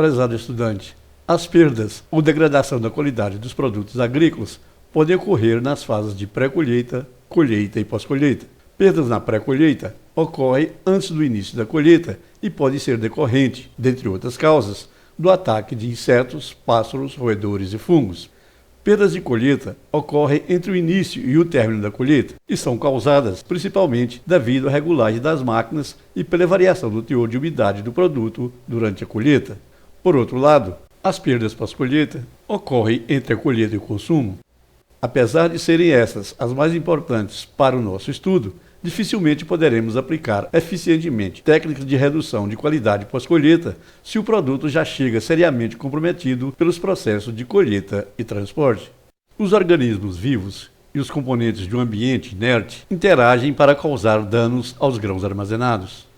Prezado estudante, as perdas ou degradação da qualidade dos produtos agrícolas podem ocorrer nas fases de pré-colheita, colheita e pós-colheita. Perdas na pré-colheita ocorrem antes do início da colheita e pode ser decorrente, dentre outras causas, do ataque de insetos, pássaros, roedores e fungos. Perdas de colheita ocorrem entre o início e o término da colheita e são causadas principalmente devido à regulagem das máquinas e pela variação do teor de umidade do produto durante a colheita. Por outro lado, as perdas pós-colheita ocorrem entre a colheita e o consumo. Apesar de serem essas as mais importantes para o nosso estudo, dificilmente poderemos aplicar eficientemente técnicas de redução de qualidade pós-colheita se o produto já chega seriamente comprometido pelos processos de colheita e transporte. Os organismos vivos e os componentes de um ambiente inerte interagem para causar danos aos grãos armazenados.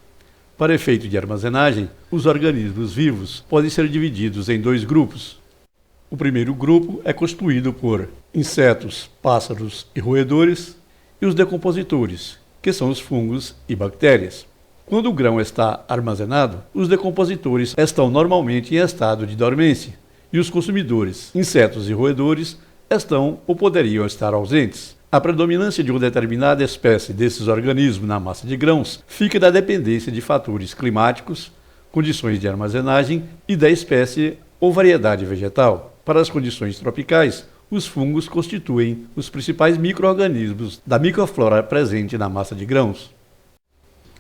Para efeito de armazenagem, os organismos vivos podem ser divididos em dois grupos. O primeiro grupo é constituído por insetos, pássaros e roedores, e os decompositores, que são os fungos e bactérias. Quando o grão está armazenado, os decompositores estão normalmente em estado de dormência, e os consumidores, insetos e roedores, estão ou poderiam estar ausentes. A predominância de uma determinada espécie desses organismos na massa de grãos fica da dependência de fatores climáticos, condições de armazenagem e da espécie ou variedade vegetal. Para as condições tropicais, os fungos constituem os principais micro-organismos da microflora presente na massa de grãos.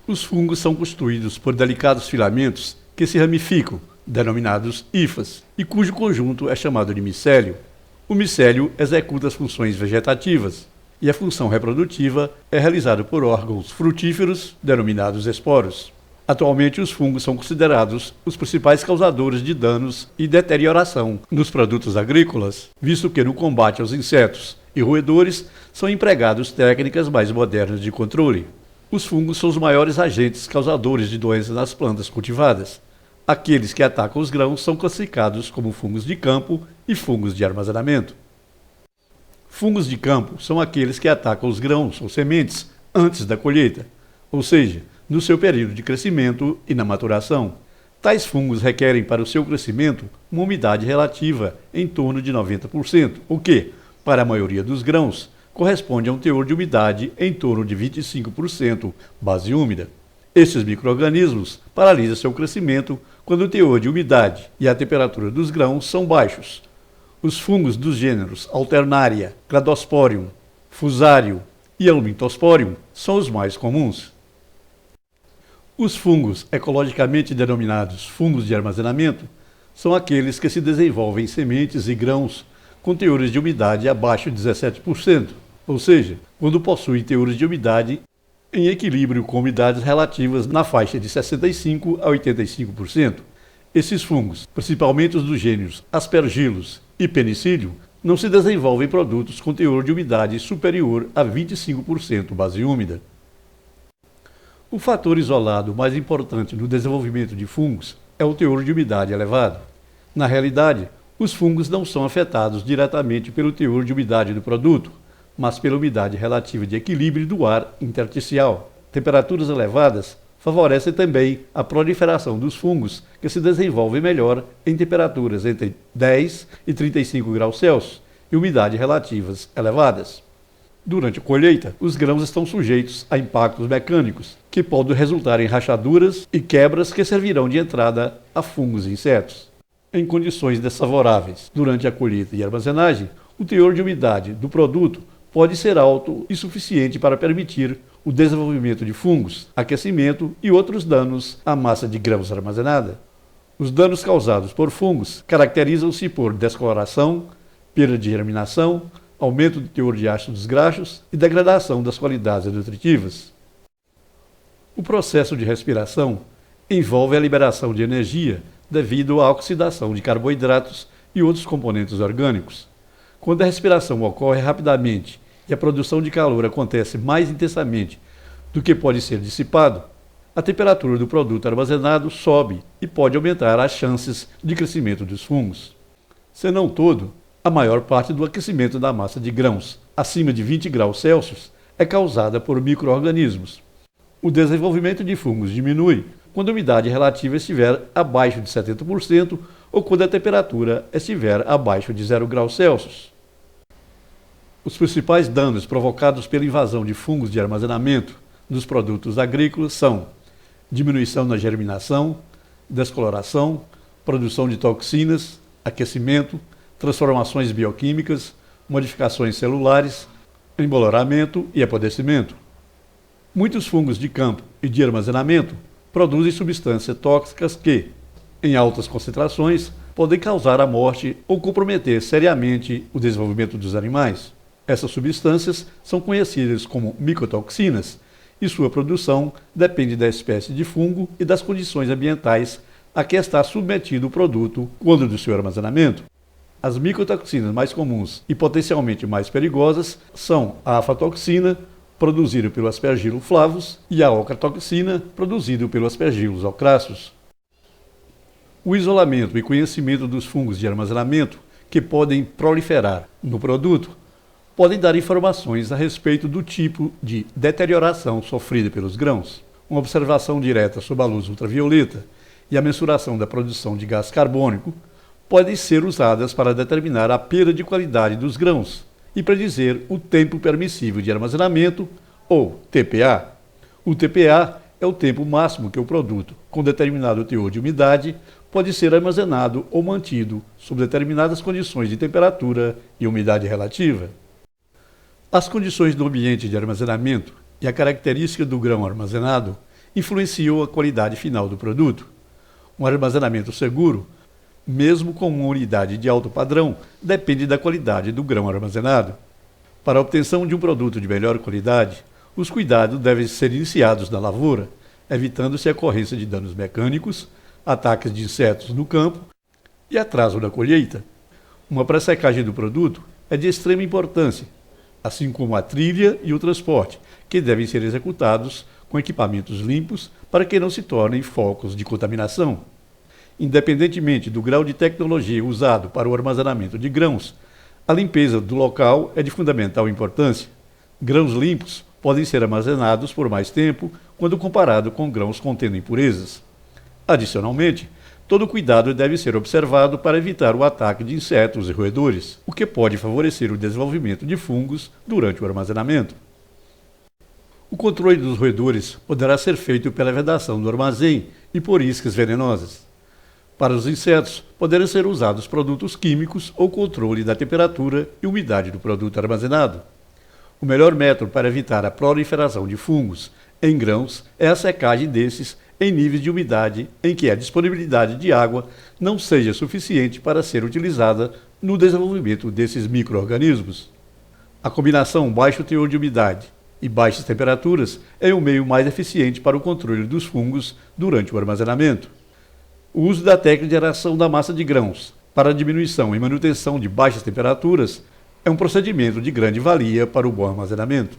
Os fungos são constituídos por delicados filamentos que se ramificam, denominados hifas, e cujo conjunto é chamado de micélio. O micélio executa as funções vegetativas, e a função reprodutiva é realizada por órgãos frutíferos, denominados esporos. Atualmente, os fungos são considerados os principais causadores de danos e deterioração nos produtos agrícolas, visto que no combate aos insetos e roedores são empregadas técnicas mais modernas de controle. Os fungos são os maiores agentes causadores de doenças nas plantas cultivadas. Aqueles que atacam os grãos são classificados como fungos de campo e fungos de armazenamento. Fungos de campo são aqueles que atacam os grãos ou sementes antes da colheita, ou seja, no seu período de crescimento e na maturação. Tais fungos requerem para o seu crescimento uma umidade relativa em torno de 90%, o que, para a maioria dos grãos, corresponde a um teor de umidade em torno de 25% base úmida. Estes micro-organismos paralisam seu crescimento quando o teor de umidade e a temperatura dos grãos são baixos. Os fungos dos gêneros Alternaria, Cladosporium, Fusarium e Helminthosporium são os mais comuns. Os fungos ecologicamente denominados fungos de armazenamento são aqueles que se desenvolvem em sementes e grãos com teores de umidade abaixo de 17%, ou seja, quando possuem teores de umidade em equilíbrio com umidades relativas na faixa de 65% a 85%. Esses fungos, principalmente os dos gêneros Aspergillus e Penicillium, não se desenvolvem em produtos com teor de umidade superior a 25% base úmida. O fator isolado mais importante no desenvolvimento de fungos é o teor de umidade elevado. Na realidade, os fungos não são afetados diretamente pelo teor de umidade do produto, mas pela umidade relativa de equilíbrio do ar intersticial. Temperaturas elevadas favorecem também a proliferação dos fungos, que se desenvolvem melhor em temperaturas entre 10 e 35 graus Celsius e umidade relativas elevadas. Durante a colheita, os grãos estão sujeitos a impactos mecânicos, que podem resultar em rachaduras e quebras que servirão de entrada a fungos e insetos. Em condições desfavoráveis, durante a colheita e armazenagem, o teor de umidade do produto pode ser alto e suficiente para permitir o desenvolvimento de fungos, aquecimento e outros danos à massa de grãos armazenada. Os danos causados por fungos caracterizam-se por descoloração, perda de germinação, aumento do teor de ácidos graxos e degradação das qualidades nutritivas. O processo de respiração envolve a liberação de energia devido à oxidação de carboidratos e outros componentes orgânicos. Quando a respiração ocorre rapidamente e a produção de calor acontece mais intensamente do que pode ser dissipado, a temperatura do produto armazenado sobe e pode aumentar as chances de crescimento dos fungos. Se não todo, a maior parte do aquecimento da massa de grãos, acima de 20 graus Celsius, é causada por micro-organismos. O desenvolvimento de fungos diminui quando a umidade relativa estiver abaixo de 70% ou quando a temperatura estiver abaixo de 0 graus Celsius. Os principais danos provocados pela invasão de fungos de armazenamento nos produtos agrícolas são diminuição na germinação, descoloração, produção de toxinas, aquecimento, transformações bioquímicas, modificações celulares, emboloramento e apodrecimento. Muitos fungos de campo e de armazenamento produzem substâncias tóxicas que, em altas concentrações, podem causar a morte ou comprometer seriamente o desenvolvimento dos animais. Essas substâncias são conhecidas como micotoxinas e sua produção depende da espécie de fungo e das condições ambientais a que está submetido o produto quando do seu armazenamento. As micotoxinas mais comuns e potencialmente mais perigosas são a aflatoxina, produzida pelo Aspergillus flavus, e a ocratoxina, produzida pelo Aspergillus ocrassus. O isolamento e conhecimento dos fungos de armazenamento que podem proliferar no produto podem dar informações a respeito do tipo de deterioração sofrida pelos grãos. Uma observação direta sob a luz ultravioleta e a mensuração da produção de gás carbônico podem ser usadas para determinar a perda de qualidade dos grãos e predizer o tempo permissível de armazenamento, ou TPA. O TPA é o tempo máximo que o produto, com determinado teor de umidade, pode ser armazenado ou mantido sob determinadas condições de temperatura e umidade relativa. As condições do ambiente de armazenamento e a característica do grão armazenado influenciam a qualidade final do produto. Um armazenamento seguro, mesmo com uma unidade de alto padrão, depende da qualidade do grão armazenado. Para a obtenção de um produto de melhor qualidade, os cuidados devem ser iniciados na lavoura, evitando-se a ocorrência de danos mecânicos, ataques de insetos no campo e atraso da colheita. Uma pré-secagem do produto é de extrema importância, assim como a trilha e o transporte, que devem ser executados com equipamentos limpos para que não se tornem focos de contaminação. Independentemente do grau de tecnologia usado para o armazenamento de grãos, a limpeza do local é de fundamental importância. Grãos limpos podem ser armazenados por mais tempo quando comparado com grãos contendo impurezas. Adicionalmente, todo cuidado deve ser observado para evitar o ataque de insetos e roedores, o que pode favorecer o desenvolvimento de fungos durante o armazenamento. O controle dos roedores poderá ser feito pela vedação do armazém e por iscas venenosas. Para os insetos, poderão ser usados produtos químicos ou controle da temperatura e umidade do produto armazenado. O melhor método para evitar a proliferação de fungos em grãos é a secagem desses em níveis de umidade em que a disponibilidade de água não seja suficiente para ser utilizada no desenvolvimento desses micro-organismos. A combinação baixo teor de umidade e baixas temperaturas é o meio mais eficiente para o controle dos fungos durante o armazenamento. O uso da técnica de aeração da massa de grãos para a diminuição e manutenção de baixas temperaturas é um procedimento de grande valia para o bom armazenamento.